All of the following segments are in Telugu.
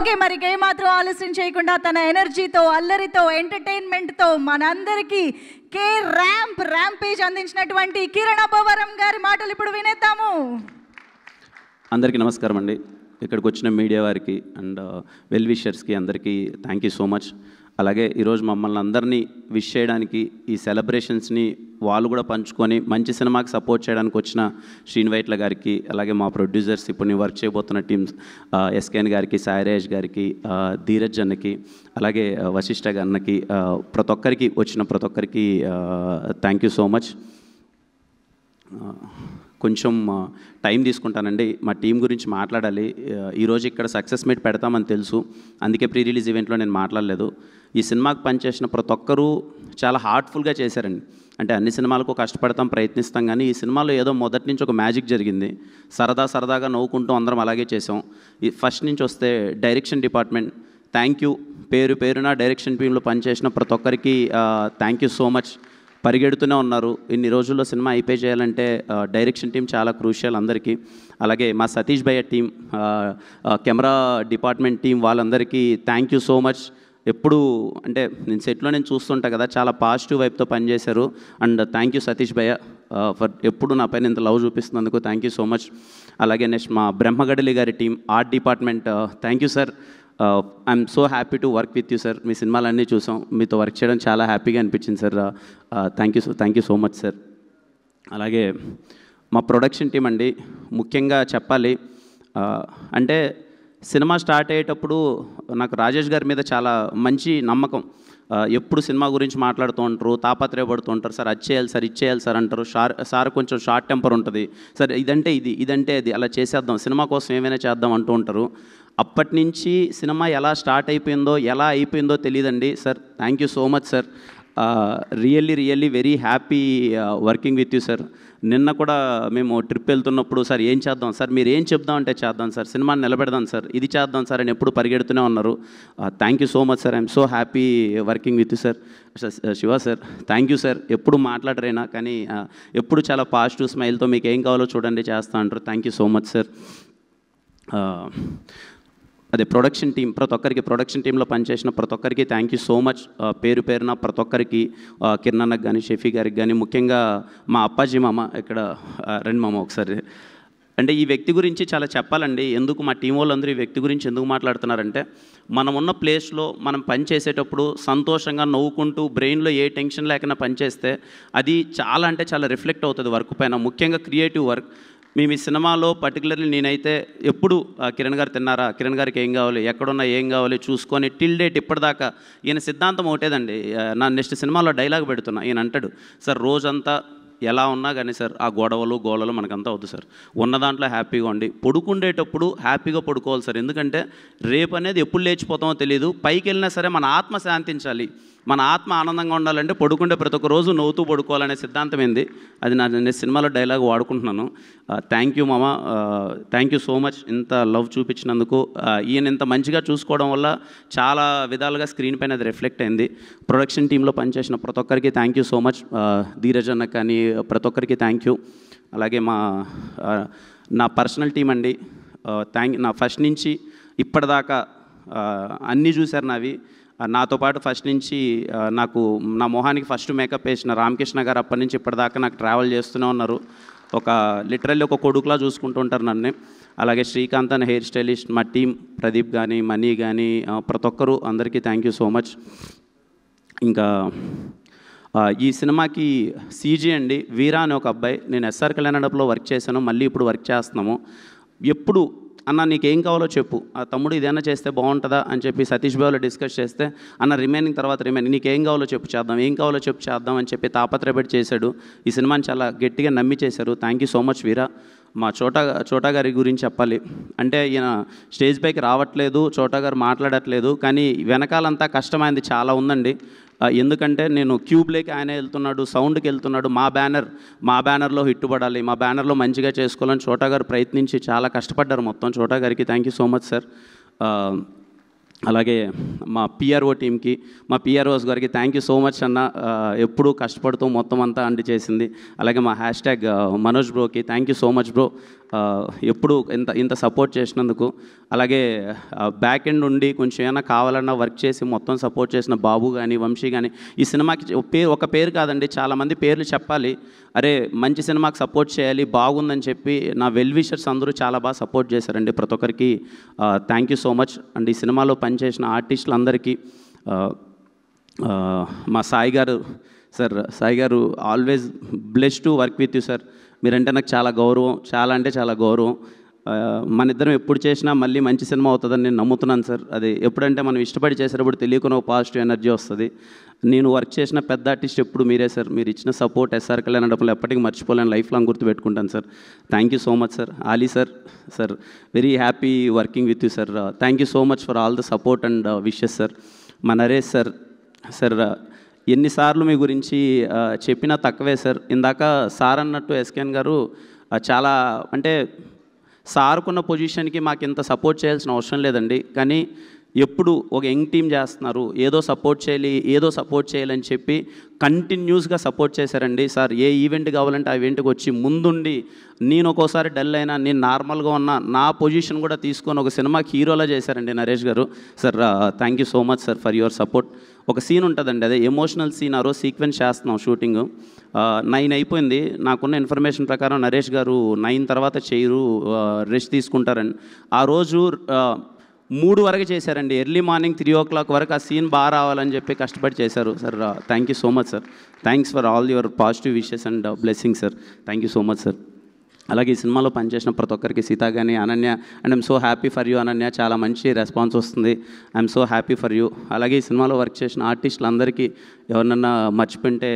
ఓకే, మరి ఏమాత్రం ఆలస్యం చేయకుండా తన ఎనర్జీతో, అల్లరితో, ఎంటర్టైన్మెంట్తో మనందరికీ ర్యాంపేజ్ అందించినటువంటి కిరణ్ అబ్బవరం గారి మాటలు ఇప్పుడు వినేద్దాము. అందరికీ నమస్కారం అండి. ఇక్కడికి వచ్చిన మీడియా వారికి అండ్ వెల్ విషర్స్కి అందరికీ థ్యాంక్ యూ సో మచ్. అలాగే ఈరోజు మమ్మల్ని అందరినీ విష్ చేయడానికి, ఈ సెలబ్రేషన్స్ని వాళ్ళు కూడా పంచుకొని మంచి సినిమాకి సపోర్ట్ చేయడానికి వచ్చిన శ్రీనివైట్ల గారికి, అలాగే మా ప్రొడ్యూసర్స్ ఇప్పుడు నేను వర్క్ చేయబోతున్న టీమ్స్ ఎస్కేఎన్ గారికి, సాయిరాజ్ గారికి, ధీరజ్ అన్నకి, అలాగే వశిష్ఠ అన్నకి, ప్రతి ఒక్కరికి థ్యాంక్ యూ సో మచ్. కొంచెం టైం తీసుకుంటానండి. మా టీం గురించి మాట్లాడాలి. ఈరోజు ఇక్కడ సక్సెస్ మీట్ పెడతామని తెలుసు, అందుకే ప్రీ రిలీజ్ ఈవెంట్లో నేను మాట్లాడలేదు. ఈ సినిమాకి పనిచేసిన ప్రతి ఒక్కరూ చాలా హార్ట్ఫుల్గా చేశారండి. అంటే అన్ని సినిమాలకు కష్టపడతాం, ప్రయత్నిస్తాం, కానీ ఈ సినిమాలో ఏదో మొదటి నుంచి ఒక మ్యాజిక్ జరిగింది. సరదాగా నవ్వుకుంటూ అందరం అలాగే చేసాం. ఈ ఫస్ట్ నుంచి వస్తే డైరెక్షన్ డిపార్ట్మెంట్ థ్యాంక్ యూ. పేరున డైరెక్షన్ టీంలో పనిచేసిన ప్రతి ఒక్కరికి థ్యాంక్ యూ సో మచ్. పరిగెడుతూనే ఉన్నారు. ఇన్ని రోజుల్లో సినిమా అయిపోయి చేయాలంటే డైరెక్షన్ టీం చాలా క్రూషియల్ అందరికీ. అలాగే మా సతీష్ భయ్య టీం, కెమెరా డిపార్ట్మెంట్ టీం, వాళ్ళందరికీ థ్యాంక్ యూ సో మచ్. ఎప్పుడు అంటే నేను సెట్లో నేను చూస్తుంటా కదా, చాలా పాజిటివ్ వైపుతో పనిచేశారు. అండ్ థ్యాంక్ యూ సతీష్ భయ్య ఫర్ ఎప్పుడు నా పైన ఇంత లవ్ చూపిస్తున్నందుకు థ్యాంక్ యూ సో మచ్. అలాగే నెక్స్ట్ మా బ్రహ్మగడలి గారి team, art department, thank you sir. I'm so happy to work with you sir. మీ సినిమాలన్నీ చూసాం, మీతో వర్క్ చేయడం చాలా హ్యాపీగా అనిపించింది సార్. Thank you so much sir. అలాగే మా ప్రొడక్షన్ టీం అండి, ముఖ్యంగా చెప్పాలి అంటే సినిమా స్టార్ట్ అయ్యేటప్పుడు నాకు రాజేష్ గారి మీద చాలా మంచి నమ్మకం. ఎప్పుడు సినిమా గురించి మాట్లాడుతూ ఉంటారు, తాపత్రయపడుతూ ఉంటారు. సార్ అది చేయాలి సార్, ఇది చేయాలి సార్ అంటారు. సార్ కొంచెం షార్ట్ టెంపర్ ఉంటుంది. సార్ ఇదంటే అది అలా చేసేద్దాం, సినిమా కోసం ఏమైనా చేద్దాం అంటూ ఉంటారు. అప్పటి నుంచి సినిమా ఎలా స్టార్ట్ అయిపోయిందో, ఎలా అయిపోయిందో తెలియదండి sir. Thank you so much sir. Really very happy working with you sir. నిన్న కూడా మేము ట్రిప్ వెళ్తున్నప్పుడు సార్ ఏం చేద్దాం సార్, మీరు ఏం చెప్దాం అంటే చేద్దాం సార్, సినిమాని నిలబెడదాం సార్, ఇది చేద్దాం సార్ అని ఎప్పుడు పరిగెడుతూనే ఉన్నారు. Thank you so much sir. I'm so happy working with you sir. Shiva sir thank you sir. ఎప్పుడు మాట్లాడరైనా కానీ ఎప్పుడు చాలా పాజిటివ్ స్మైల్తో మీకు ఏం కావాలో చూడండి చేస్తా అంటారు. Thank you so much sir. అదే ప్రొడక్షన్ టీం, ప్రొడక్షన్ టీంలో పనిచేసిన ప్రతి ఒక్కరికి థ్యాంక్ యూ సో మచ్. పేరున ప్రతి ఒక్కరికి, కిరణ్ అన్నకు కానీ, షఫీ గారికి కానీ, ముఖ్యంగా మా అప్పాజీ మామ ఇక్కడ రండి మామ ఒకసారి. అంటే ఈ వ్యక్తి గురించి చాలా చెప్పాలండి. ఎందుకు మా టీం వాళ్ళందరూ ఈ వ్యక్తి గురించి ఎందుకు మాట్లాడుతున్నారంటే, మనం ఉన్న ప్లేస్లో మనం పని చేసేటప్పుడు సంతోషంగా నవ్వుకుంటూ బ్రెయిన్లో ఏ టెన్షన్ లేకుండా పనిచేస్తే అది చాలా రిఫ్లెక్ట్ అవుతుంది వర్క్ పైన, ముఖ్యంగా క్రియేటివ్ వర్క్. మేము ఈ సినిమాలో పర్టికులర్లీ నేనైతే ఎప్పుడు కిరణ్ గారు తిన్నారా, కిరణ్ గారికి ఏం కావాలి, ఎక్కడున్నా ఏం కావాలి చూసుకొని టిల్ డేట్ ఇప్పటిదాకా ఈయన సిద్ధాంతం ఒకటేదండి. నా నెక్స్ట్ సినిమాలో డైలాగ్ పెడుతున్నా, ఈయన అంటాడు సార్ రోజంతా ఎలా ఉన్నా కానీ సార్ ఆ గోడలు మనకంతా వద్దు సార్, ఉన్న దాంట్లో హ్యాపీగా ఉండి పడుకుండేటప్పుడు హ్యాపీగా పడుకోవాలి సార్. ఎందుకంటే రేపు అనేది ఎప్పుడు లేచిపోతామో తెలియదు. పైకి వెళ్ళినా సరే మన ఆత్మ శాంతించాలి, మన ఆత్మ ఆనందంగా ఉండాలంటే పడుకుంటే ప్రతి ఒక్క రోజు నవ్వుతూ పడుకోవాలనే సిద్ధాంతం ఏంది, అది నేను సినిమాలో డైలాగ్ వాడుకుంటున్నాను. థ్యాంక్ యూ మామ, థ్యాంక్ యూ సో మచ్. ఇంత లవ్ చూపించినందుకు, ఈయన ఇంత మంచిగా చూసుకోవడం వల్ల చాలా విధాలుగా స్క్రీన్ పైన అది రిఫ్లెక్ట్ అయింది. ప్రొడక్షన్ టీంలో పనిచేసిన ప్రతి ఒక్కరికి thank you so much. Dheeraj అన్న కానీ ప్రతి ఒక్కరికి థ్యాంక్ యూ. అలాగే నా పర్సనల్ టీం అండి, నా ఫస్ట్ నుంచి ఇప్పటిదాకా అన్నీ చూశారు నావి. నాతో పాటు ఫస్ట్ నుంచి నా మొహానికి ఫస్ట్ మేకప్ వేసిన రామకృష్ణ గారు అప్పటి నుంచి ఇప్పటిదాకా నాకు ట్రావెల్ చేస్తూనే ఉన్నారు. లిటరల్లీ ఒక కొడుకులా చూసుకుంటూ ఉంటారు నన్ను. అలాగే శ్రీకాంత్ అనే హెయిర్ స్టైలిస్ట్, మా టీం ప్రదీప్ కానీ, మనీ కానీ, ప్రతి ఒక్కరు అందరికీ థ్యాంక్ యూ సో మచ్. ఇంకా ఈ సినిమాకి సీజీ అండి, వీరా అనే ఒక అబ్బాయి, నేను ఎస్ఆర్ కళ్యాణంలో వర్క్ చేశాను, మళ్ళీ ఇప్పుడు వర్క్ చేస్తున్నాము. ఎప్పుడు అన్న నీకేం కావాలో చెప్పు, ఆ తమ్ముడు ఇదేనా చేస్తే బాగుంటుందా అని చెప్పి సతీష్ బాబులో డిస్కస్ చేస్తే, అన్న రిమైనింగ్ నీకేం కావాలో చెప్పు చేద్దాం, ఏం కావాలో చెప్పు చేద్దాం అని చెప్పి తాపత్రయపడి చేశాడు. ఈ సినిమాని చాలా గట్టిగా నమ్మి చేశారు. థ్యాంక్ యూ సో మచ్ వీరా. మా చోటా గారి గురించి చెప్పాలి అంటే, ఈయన స్టేజ్ పైకి రావట్లేదు, చోటా గారు మాట్లాడట్లేదు, కానీ వెనకాలంతా కష్టమైంది చాలా ఉందండి. ఎందుకంటే నేను క్యూబ్లోకి ఆయన వెళ్తున్నాడు, సౌండ్కి వెళ్తున్నాడు. మా బ్యానర్లో హిట్ పడాలి, మా బ్యానర్లో మంచిగా చేసుకోవాలని చోటా గారు ప్రయత్నించి చాలా కష్టపడ్డారు మొత్తం. చోటా గారికి thank you so much sir. అలాగే మా పిఆర్ఓ టీమ్కి, మా పిఆర్ఓస్ గారికి థ్యాంక్ యూ సో మచ్ అన్న. ఎప్పుడూ కష్టపడుతూ మొత్తం అంతా అండి చేసింది. అలాగే మా హ్యాష్ట్యాగ్ మనోజ్ బ్రోకి thank you so much bro, ఎప్పుడు ఇంత సపోర్ట్ చేసినందుకు. అలాగే బ్యాక్ ఎండ్ ఉండి కొంచెం ఏమైనా కావాలన్నా వర్క్ చేసి మొత్తం సపోర్ట్ చేసిన బాబు కానీ వంశీ కానీ. ఈ సినిమాకి ఒక పేరు కాదండి, చాలామంది పేర్లు చెప్పాలి. అరే మంచి సినిమాకి సపోర్ట్ చేయాలి, బాగుందని చెప్పి నా వెల్ విషర్స్ అందరూ చాలా బాగా సపోర్ట్ చేశారండి. ప్రతి ఒక్కరికి thank you so much. And ఈ సినిమాలో పనిచేసిన ఆర్టిస్టులందరికీ, మా సాయి గారు సార్, సాయి గారు always blessed to work with you sir. మీరంటే నాకు చాలా గౌరవం, చాలా అంటే చాలా గౌరవం. మన ఇద్దరం ఎప్పుడు చేసినా మళ్ళీ మంచి సినిమా అవుతుందని నేను నమ్ముతున్నాను సార్. అది ఎప్పుడంటే మనం ఇష్టపడి చేసేటప్పుడు తెలియకుండా ఒక పాజిటివ్ ఎనర్జీ వస్తుంది. నేను వర్క్ చేసిన పెద్ద ఆర్టిస్ట్ ఎప్పుడు మీరే సార్. మీరు ఇచ్చిన సపోర్ట్ ఎస్ఆర్ కళ్యాణ్ అనడంలో ఎప్పటికీ మర్చిపోలేను, లైఫ్ లాంగ్ గుర్తుపెట్టుకుంటాను sir. Thank you so much sir. Ali sir, sir very happy working with you sir. Thank you so much for all the support and wishes sir. మా నరేష్ సార్, సార్ ఎన్నిసార్లు మీ గురించి చెప్పినా తక్కువే సార్. ఇందాక సార్ అన్నట్టు ఎస్కేఎన్ గారు చాలా అంటే సార్కున్న పొజిషన్కి మాకు ఇంత సపోర్ట్ చేయాల్సిన అవసరం లేదండి. కానీ ఎప్పుడు ఒక యంగ్ టీం చేస్తున్నారు, ఏదో సపోర్ట్ చేయాలని చెప్పి కంటిన్యూస్గా సపోర్ట్ చేశారండి సార్. ఏ ఈవెంట్ కావాలంటే ఆ ఈవెంట్కి వచ్చి ముందుండి, నేను ఒక్కోసారి డల్ అయినా, నేను నార్మల్గా ఉన్నా, నా పొజిషన్ కూడా తీసుకొని ఒక సినిమాకి హీరోలా చేశారండి నరేష్ గారు. Sir thank you so much sir for your support. ఒక సీన్ ఉంటుందండి, అదే ఎమోషనల్ సీన్. ఆ రోజు సీక్వెన్స్ చేస్తున్నాం షూటింగ్, 9 అయిపోయింది. నాకున్న ఇన్ఫర్మేషన్ ప్రకారం నరేష్ గారు 9 తర్వాత చేయరు, రెస్ట్ తీసుకుంటారండి. ఆ రోజు 3 వరకు చేశారండి. ఎర్లీ మార్నింగ్ 3 o'clock వరకు ఆ సీన్ బాగా రావాలని చెప్పి కష్టపడి చేశారు sir. Thank you so much sir. Thanks for all your positive wishes and blessing sir. Thank you so much sir. అలాగే ఈ సినిమాలో పనిచేసిన ప్రతి ఒక్కరికి, సీతా కానీ, Ananya, and I'm so happy for you Ananya. చాలా మంచి రెస్పాన్స్ వస్తుంది. I'm so happy for you. అలాగే ఈ సినిమాలో వర్క్ చేసిన ఆర్టిస్టులందరికీ ఎవరినన్నా మర్చిపోయింటే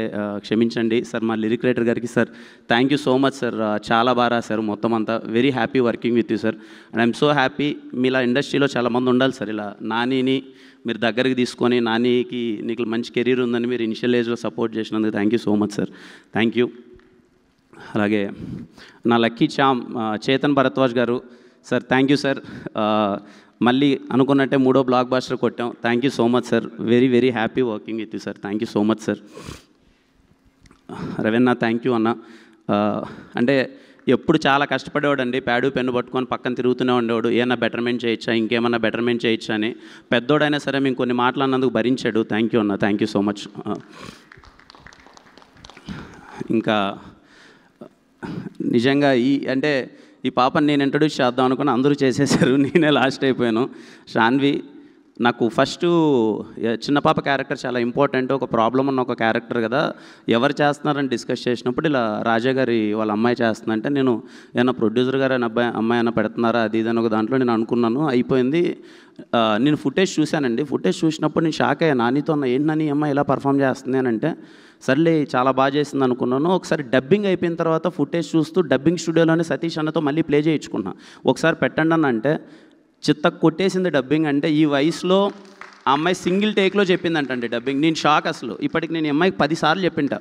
క్షమించండి సార్. మా లిరిక్ రైటర్ గారికి sir thank you so much sir. చాలా బాగా రాశారు మొత్తం అంతా. Very happy working with you sir. And I'm so happy. మీలా ఇండస్ట్రీలో చాలామంది ఉండాలి సార్. ఇలా నానిని మీరు దగ్గరికి తీసుకొని, నానికి నీకు మంచి కెరీర్ ఉందని మీరు ఇనిషియల్ ఏజ్లో సపోర్ట్ చేసినందుకు thank you so much sir. Thank you. అలాగే నా లక్కీ చామ్ చేతన్ భరద్వాజ్ గారు సార్, థ్యాంక్ యూ సార్. మళ్ళీ అనుకున్నట్టే 3వ బ్లాక్ బాస్టర్ కొట్టాం. Thank you so much sir. Very very happy working with you sir. Thank you so much sir. Raveena thank you అన్న. అంటే ఎప్పుడు చాలా కష్టపడేవాడు అండి, ప్యాడు పెన్ను పట్టుకొని పక్కన తిరుగుతూనే ఉండేవాడు. ఏమన్నా బెటర్మెంట్ చేయొచ్చా, ఇంకేమన్నా బెటర్మెంట్ చేయొచ్చా అని. పెద్దోడైనా సరే మేము కొన్ని మాటలు అన్నందుకు భరించాడు. థ్యాంక్ యూ అన్న. Thank you so much. ఇంకా నిజంగా ఈ పాపని నేను ఇంట్రడ్యూస్ చేద్దాం అనుకుని అందరూ చేసేసారు, నేనే లాస్ట్ అయిపోయాను. శాన్వి నాకు ఫస్ట్ చిన్న పాప క్యారెక్టర్ చాలా ఇంపార్టెంట్. ఒక ప్రాబ్లం ఉన్న ఒక క్యారెక్టర్ కదా, ఎవరు చేస్తున్నారని డిస్కస్ చేసినప్పుడు ఇలా రాజా గారి వాళ్ళ అమ్మాయి చేస్తుందంటే, నేను ఏమన్నా ప్రొడ్యూసర్ గారు అమ్మాయి అయినా పెడుతున్నారా అది ఇది అని ఒక దాంట్లో నేను అనుకున్నాను. అయిపోయింది. నేను ఫుటేజ్ చూశానండి. ఫుటేజ్ చూసినప్పుడు నేను షాక్ అయ్యాను. నానితో ఏంటి నాని అమ్మాయి ఇలా పర్ఫామ్ చేస్తుంది అని అంటే, సర్లే చాలా బాగా చేసింది అనుకున్నాను. ఒకసారి డబ్బింగ్ అయిపోయిన తర్వాత ఫుటేజ్ చూస్తూ డబ్బింగ్ స్టూడియోలోనే సతీష్ అన్నతో మళ్ళీ ప్లే చేయించుకున్నా. ఒకసారి పెట్టండి అని అంటే చిత్త కొట్టేసింది డబ్బింగ్. అంటే ఈ వయసులో ఆ అమ్మాయి సింగిల్ టేక్లో చెప్పిందంటండి డబ్బింగ్. నేను షాక్ అసలు. ఇప్పటికి నేను అమ్మాయికి 10 సార్లు చెప్పింట,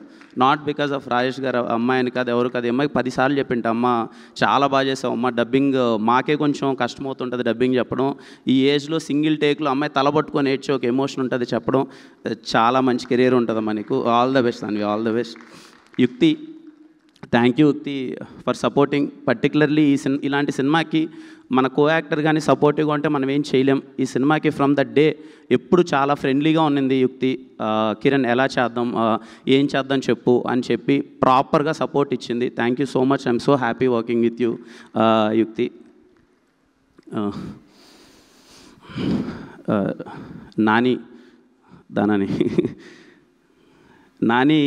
నాట్ బికాస్ ఆఫ్ రాజేష్ గారు అమ్మాయిని కాదు, ఎవరు కాదు, అమ్మాయికి 10 సార్లు చెప్పింట, అమ్మ చాలా బాగా చేసావు అమ్మ, డబ్బింగ్ మాకే కొంచెం కష్టమవుతుంటుంది డబ్బింగ్ చెప్పడం. ఈ ఏజ్లో సింగిల్ టేక్లో అమ్మాయి తలపట్టుకొని ఏడ్చి ఒక ఎమోషన్ ఉంటుంది చెప్పడం. చాలా మంచి కెరీర్ ఉంటుంది మనకు. All the best Anvi, all the best. యుక్తి థ్యాంక్ యూ యుక్తి ఫర్ సపోర్టింగ్. పర్టికులర్లీ ఇలాంటి సినిమాకి మన కో యాక్టర్ కానీ సపోర్టివ్గా ఉంటే మనం ఏం చేయలేం. ఈ సినిమాకి ఫ్రమ్ ద డే ఎప్పుడు చాలా ఫ్రెండ్లీగా ఉన్నింది యుక్తి. కిరణ్ ఎలా చేద్దాం, ఏం చేద్దాం చెప్పు అని చెప్పి ప్రాపర్గా సపోర్ట్ ఇచ్చింది. Thank you so much. I'm so happy working with you యుక్తి. నాని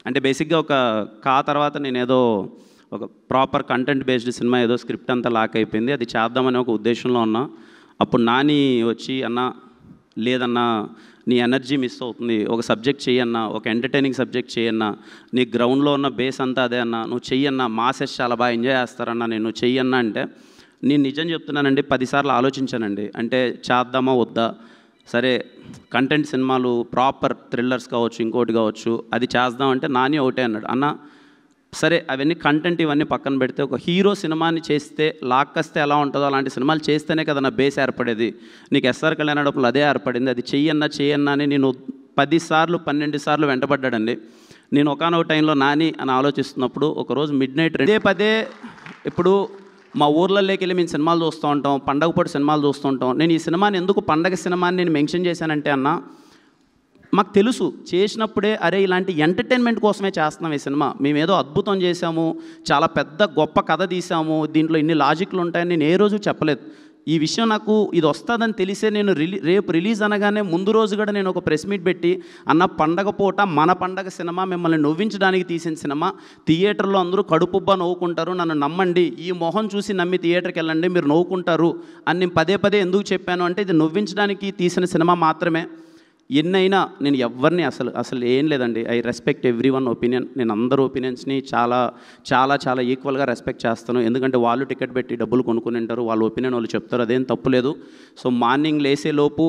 అంటే బేసిక్గా ఒక తర్వాత నేనేదో ఒక ప్రాపర్ కంటెంట్ బేస్డ్ సినిమా ఏదో స్క్రిప్ట్ అంతా లాక్ అయిపోయింది, అది చేద్దామని ఒక ఉద్దేశంలో ఉన్నా. అప్పుడు నాని వచ్చి అన్న లేదన్నా నీ ఎనర్జీ మిస్ అవుతుంది, ఒక సబ్జెక్ట్ చెయ్యన్నా, ఒక ఎంటర్టైనింగ్ సబ్జెక్ట్ చేయన్నా, నీ గ్రౌండ్లో ఉన్న బేస్ అంతా అదే అన్న, నువ్వు చెయ్యన్నా, మాసెస్ చాలా బాగా ఎంజాయ్ చేస్తారన్నా, నేను చెయ్యన్నా అంటే నేను నిజం చెప్తున్నానండి 10 సార్లు ఆలోచించానండి. అంటే చేద్దామా వద్దా, సరే కంటెంట్ సినిమాలు ప్రాపర్ థ్రిల్లర్స్ కావచ్చు ఇంకోటి కావచ్చు అది చేద్దామంటే నాని ఒకటే అన్నాడు, అన్న సరే అవన్నీ కంటెంట్ ఇవన్నీ పక్కన పెడితే ఒక హీరో సినిమాని చేస్తే లాక్కస్తే ఎలా ఉంటుందో అలాంటి సినిమాలు చేస్తేనే కదా నా బేస్ ఏర్పడేది. నీకు ఎస్ఆర్ కళ్యాణప్పుడు అదే ఏర్పడింది. అది చెయ్యన్నా అని నేను 10 సార్లు 12 సార్లు వెంటబడ్డాడండి. నేను ఒకానొక టైంలో నాని అని ఆలోచిస్తున్నప్పుడు ఒకరోజు మిడ్నైట్ పదే ఇప్పుడు మా ఊర్లలోకి వెళ్ళి మేము సినిమాలు చూస్తూ ఉంటాం, పండగ పూట సినిమాలు చూస్తూ ఉంటాం. నేను ఈ సినిమాని ఎందుకు పండగ సినిమాని నేను మెన్షన్ చేశానంటే అన్న, మాకు తెలుసు చేసినప్పుడే అరే ఇలాంటి ఎంటర్టైన్మెంట్ కోసమే చేస్తున్నాం ఈ సినిమా, మేమేదో అద్భుతం చేశాము, చాలా పెద్ద గొప్ప కథ తీసాము, దీంట్లో ఇన్ని లాజిక్లు ఉంటాయని నేను ఏ రోజు చెప్పలేదు. ఈ విషయం నాకు ఇది వస్తుందని తెలిసే నేను రేపు రిలీజ్ అనగానే ముందు రోజు కూడా నేను ఒక ప్రెస్ మీట్ పెట్టి అన్న పండగ పూట మన పండగ సినిమా మిమ్మల్ని నవ్వించడానికి తీసిన సినిమా, థియేటర్లో అందరూ కడుపుబ్బా నవ్వుకుంటారు, నన్ను నమ్మండి, ఈ మొహం చూసి నమ్మి థియేటర్కి వెళ్ళండి మీరు నవ్వుకుంటారు అని నేను పదే ఎందుకు చెప్పాను అంటే ఇది నవ్వించడానికి తీసిన సినిమా మాత్రమే. ఎన్నైనా నేను ఎవరిని అసలు ఏం లేదండి. I respect every one opinion. నేను అందరు ఒపీనియన్స్ని చాలా ఈక్వల్గా రెస్పెక్ట్ చేస్తాను. ఎందుకంటే వాళ్ళు టికెట్ పెట్టి డబ్బులు కొనుక్కుని ఉంటారు, వాళ్ళ ఒపీనియన్ వాళ్ళు చెప్తారు, అదేం తప్పులేదు. సో మార్నింగ్ లేసేలోపు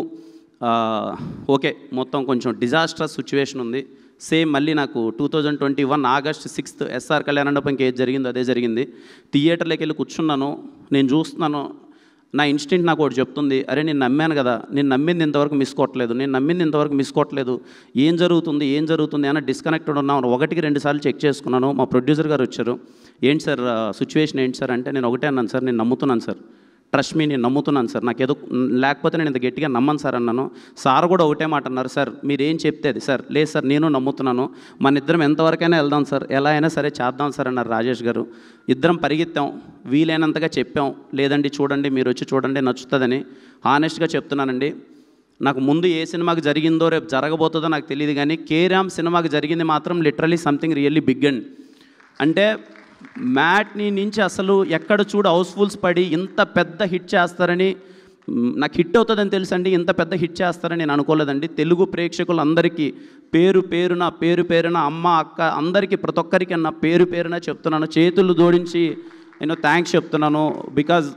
ఓకే మొత్తం కొంచెం డిజాస్ట్రస్ సిచ్యువేషన్ ఉంది. సేమ్ మళ్ళీ నాకు 2021 ఆగస్ట్ 6 ఎస్ఆర్ కళ్యాణమండపంకి ఏది జరిగిందో అదే జరిగింది. థియేటర్లోకి వెళ్ళి కూర్చున్నాను, నేను చూస్తున్నాను, నా ఇన్స్టింక్ట్ నాకు ఒకటి చెప్తుంది, అరే నేను నమ్మాను కదా, నేను నమ్మింది ఇంతవరకు మిస్ కొట్టలేదు, ఏం జరుగుతుంది అని డిస్కనెక్టెడ్ ఉన్నాను. 1-2 సార్లు చెక్ చేసుకున్నాను. మా ప్రొడ్యూసర్ గారు వచ్చారు, ఏంటి సార్ సిచ్యువేషన్ ఏంటి సార్ అంటే నేను ఒకటే అన్నాను, సార్ నేను నమ్ముతున్నాను సార్, ట్రస్ట్ మీ నేను నమ్ముతున్నాను సార్, నాకేదో లేకపోతే నేను ఇంత గట్టిగా నమ్మను సార్ అన్నాను. సార్ కూడా ఒకటే మాట అన్నారు, సార్ మీరేం చెప్తే అది సార్, లేదు సార్ నేను నమ్ముతున్నాను, మన ఇద్దరం ఎంతవరకైనా వెళ్దాం సార్, ఎలా అయినా సరే చేద్దాం సార్ అన్నారు రాజేష్ గారు. ఇద్దరం పరిగెత్తాం, వీలైనంతగా చెప్పాం, లేదండి చూడండి మీరు వచ్చి చూడండి నచ్చుతుందని. హానెస్ట్గా చెప్తున్నానండి, నాకు ముందు ఏ సినిమాకి జరిగిందో రేపు జరగబోతుందో నాకు తెలియదు, కానీ కేరామ్ సినిమాకి జరిగింది మాత్రం literally something really big and అంటే మ్యాట్ని నుంచి అసలు ఎక్కడ చూడు హౌస్ఫుల్స్ పడి ఇంత పెద్ద హిట్ చేస్తారని నాకు హిట్ అవుతుందని తెలుసండి, ఇంత పెద్ద హిట్ చేస్తారని నేను అనుకోలేదండి. తెలుగు ప్రేక్షకులందరికీ పేరు పేరున అమ్మ అక్క అందరికీ ప్రతి ఒక్కరికి నా పేరున చెప్తున్నాను, చేతులు జోడించి నేను థ్యాంక్స్ చెప్తున్నాను. బికాజ్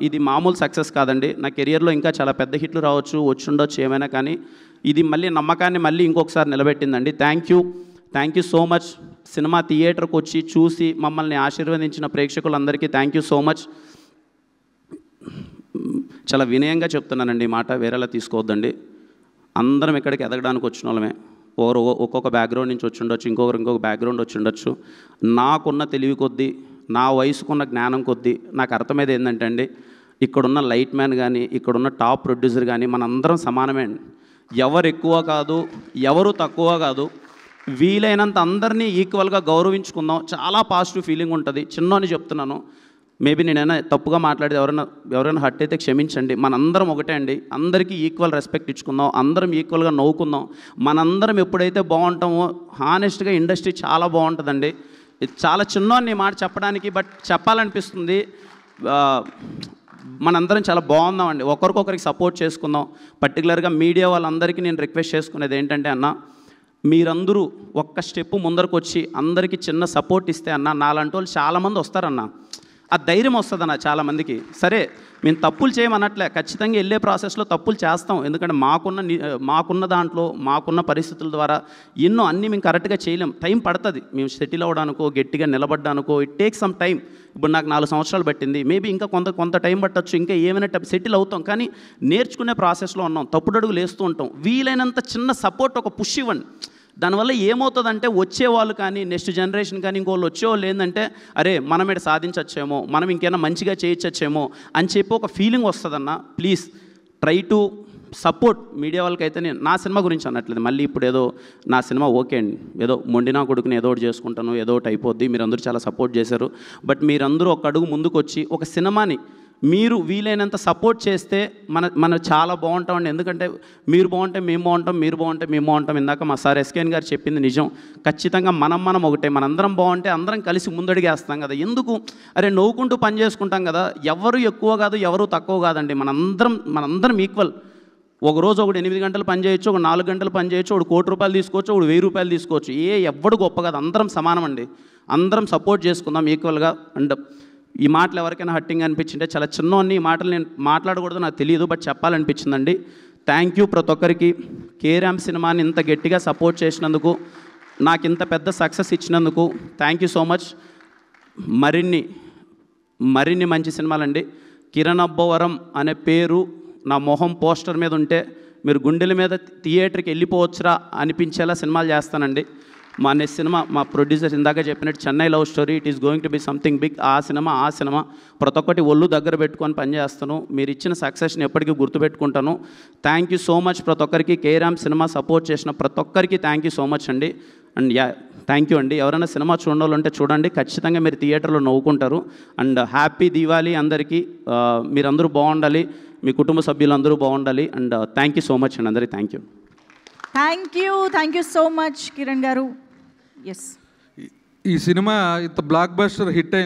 ఇది మామూలు సక్సెస్ కాదండి, నా కెరియర్లో ఇంకా చాలా పెద్ద హిట్లు రావచ్చు, వచ్చుండొచ్చు ఏమైనా, కానీ ఇది మళ్ళీ నమ్మకాన్ని మళ్ళీ ఇంకొకసారి నిలబెట్టిందండి. Thank you so much. Cinema థియేటర్కి వచ్చి చూసి మమ్మల్ని ఆశీర్వదించిన ప్రేక్షకులందరికీ థ్యాంక్ యూ సో మచ్. చాలా వినయంగా చెప్తున్నానండి, ఈ మాట వేరేలా తీసుకోవద్దండి. అందరం ఇక్కడికి ఎదగడానికి వచ్చిన వాళ్ళమే, ఒక్కొక్క బ్యాక్గ్రౌండ్ నుంచి వచ్చి ఉండొచ్చు, ఇంకొక బ్యాక్గ్రౌండ్ వచ్చి ఉండొచ్చు. నాకున్న తెలివి కొద్దీ, నా వయసుకున్న జ్ఞానం కొద్దీ నాకు అర్థమైంది ఏంటంటే అండి, ఇక్కడున్న లైట్ మ్యాన్ కానీ ఇక్కడున్న టాప్ ప్రొడ్యూసర్ కానీ మనందరం సమానమే అండి. ఎవరు ఎక్కువ కాదు, ఎవరు తక్కువ కాదు, వీలైనంత అందరినీ ఈక్వల్గా గౌరవించుకుందాం. చాలా పాజిటివ్ ఫీలింగ్ ఉంటుంది. చిన్నని చెప్తున్నాను, మేబీ నేనైనా తప్పుగా మాట్లాడితే ఎవరైనా హర్ట్ అయితే క్షమించండి. మనందరం ఒకటే అండి, అందరికీ ఈక్వల్ రెస్పెక్ట్ ఇచ్చుకుందాం, అందరం ఈక్వల్గా నవ్వుకుందాం. మనందరం ఎప్పుడైతే బాగుంటామో హానెస్ట్గా ఇండస్ట్రీ చాలా బాగుంటుందండి. ఇది చాలా చిన్నని మాట చెప్పడానికి, బట్ చెప్పాలనిపిస్తుంది. మనందరం చాలా బాగుందామండి, ఒకరికొకరికి సపోర్ట్ చేసుకుందాం. పర్టికులర్గా మీడియా వాళ్ళందరికీ నేను రిక్వెస్ట్ చేసుకునేది ఏంటంటే అన్న, మీరందరూ ఒక్క స్టెప్ ముందరకు వచ్చి అందరికీ చిన్న సపోర్ట్ ఇస్తే అన్న, నాలాంటి వాళ్ళు చాలామంది వస్తారన్న, ఆ ధైర్యం వస్తుందన్న చాలామందికి. సరే మేము తప్పులు చేయమన్నట్లే, ఖచ్చితంగా వెళ్ళే ప్రాసెస్లో తప్పులు చేస్తాం, ఎందుకంటే మాకున్న దాంట్లో మాకున్న పరిస్థితుల ద్వారా ఎన్నో అన్నీ మేము కరెక్ట్గా చేయలేం, టైం పడుతుంది. మేము సెటిల్ అవ్వడానికో గట్టిగా నిలబడ్డానికో ఇట్ టేక్ సమ్ టైం. ఇప్పుడు నాకు 4 సంవత్సరాలు పట్టింది, మేబీ ఇంకా కొంత టైం పట్టచ్చు, ఇంకా ఏమైనా సెటిల్ అవుతాం, కానీ నేర్చుకునే ప్రాసెస్లో ఉన్నాం, తప్పుడడుగులు వేస్తూ ఉంటాం. వీలైనంత చిన్న సపోర్ట్, ఒక పుష్ ఇవ్వండి. దానివల్ల ఏమవుతుందంటే వచ్చేవాళ్ళు కానీ నెక్స్ట్ జనరేషన్ కానీ ఇంకోళ్ళు వచ్చేవాళ్ళు ఏంటంటే అరే మనం ఇక్కడ సాధించచ్చేమో, మనం ఇంకేమైనా మంచిగా చేయొచ్చేమో అని చెప్పి ఒక ఫీలింగ్ వస్తుందన్న. Please try to support. Media వాళ్ళకైతే నేను నా సినిమా గురించి అనట్లేదు, మళ్ళీ ఇప్పుడు ఏదో నా సినిమా ఓకే అండి, ఏదో మొండినా కొడుకుని ఏదో ఒకటి చేసుకుంటాను, ఏదో ఒకటి అయిపోద్ది, మీరందరూ చాలా సపోర్ట్ చేశారు. బట్ మీరందరూ ఒక అడుగు ముందుకు వచ్చి ఒక సినిమాని మీరు వీలైనంత సపోర్ట్ చేస్తే మన చాలా బాగుంటామండి. ఎందుకంటే మీరు బాగుంటే మేము బాగుంటాం, మీరు బాగుంటే మేము బాగుంటాం. ఇందాక మా సార్ ఎస్కేఎన్ గారు చెప్పింది నిజం. ఖచ్చితంగా మనం ఒకటే, మనందరం బాగుంటే అందరం కలిసి ముందడిగేస్తాం కదా. ఎందుకు అరే నవ్వుకుంటూ పని చేసుకుంటాం కదా. ఎవరు ఎక్కువ కాదు, ఎవరు తక్కువ కాదండి, మనందరం ఈక్వల్. ఒకరోజు ఒకడు 8 గంటలు పని చేయొచ్చు, ఒక 4 గంటలు పని చేయొచ్చు, ఒకడు 1 కోటి రూపాయలు తీసుకోవచ్చు, ఒకడు 1000 రూపాయలు తీసుకోవచ్చు. ఎవ్వడు గొప్ప కాదు, అందరం సమానం అండి. అందరం సపోర్ట్ చేసుకుందాం ఈక్వల్గా. అండ్ ఈ మాటలు ఎవరికైనా హట్టింగ్ అనిపించింటే చాలా చిన్నవన్నీ ఈ మాటలు నేను మాట్లాడకూడదు నాకు తెలియదు, బట్ చెప్పాలనిపించిందండి. థ్యాంక్ యూ ప్రతి ఒక్కరికి. కేరామ్ సినిమాని ఇంత గట్టిగా సపోర్ట్ చేసినందుకు నాకు ఇంత పెద్ద సక్సెస్ ఇచ్చినందుకు థ్యాంక్ యూ సో మచ్. మరిన్ని మంచి సినిమాలండి. కిరణ్ అబ్బవరం అనే పేరు నా మొహం పోస్టర్ మీద ఉంటే మీరు గుండెల మీద థియేటర్కి వెళ్ళిపోవచ్చురా అనిపించేలా సినిమాలు చేస్తానండి. మా నెక్స్ట్ సినిమా మా ప్రొడ్యూసర్ ఇందాక చెప్పినట్టు Chennai love story, it is going to be something big. ఆ సినిమా ప్రతి ఒక్కటి ఒళ్ళు దగ్గర పెట్టుకొని పనిచేస్తాను. మీరు ఇచ్చిన సక్సెస్ని ఎప్పటికీ గుర్తుపెట్టుకుంటాను. థ్యాంక్ యూ సో మచ్ ప్రతి ఒక్కరికి. కేరామ్ సినిమా సపోర్ట్ చేసిన ప్రతి ఒక్కరికి థ్యాంక్ యూ సో మచ్ అండి. అండ్ థ్యాంక్ యూ అండి. ఎవరైనా సినిమా చూడాలంటే చూడండి, ఖచ్చితంగా మీరు థియేటర్లో నవ్వుకుంటారు. అండ్ హ్యాపీ దీవాలి అందరికీ. మీరందరూ బాగుండాలి, మీ కుటుంబ సభ్యులందరూ బాగుండాలి. And thank you so much అండి అందరికీ. Thank you so much Kiran గారు. ఎస్, ఈ సినిమా ఇంత బ్లాక్ బస్టర్ హిట్ అయింది.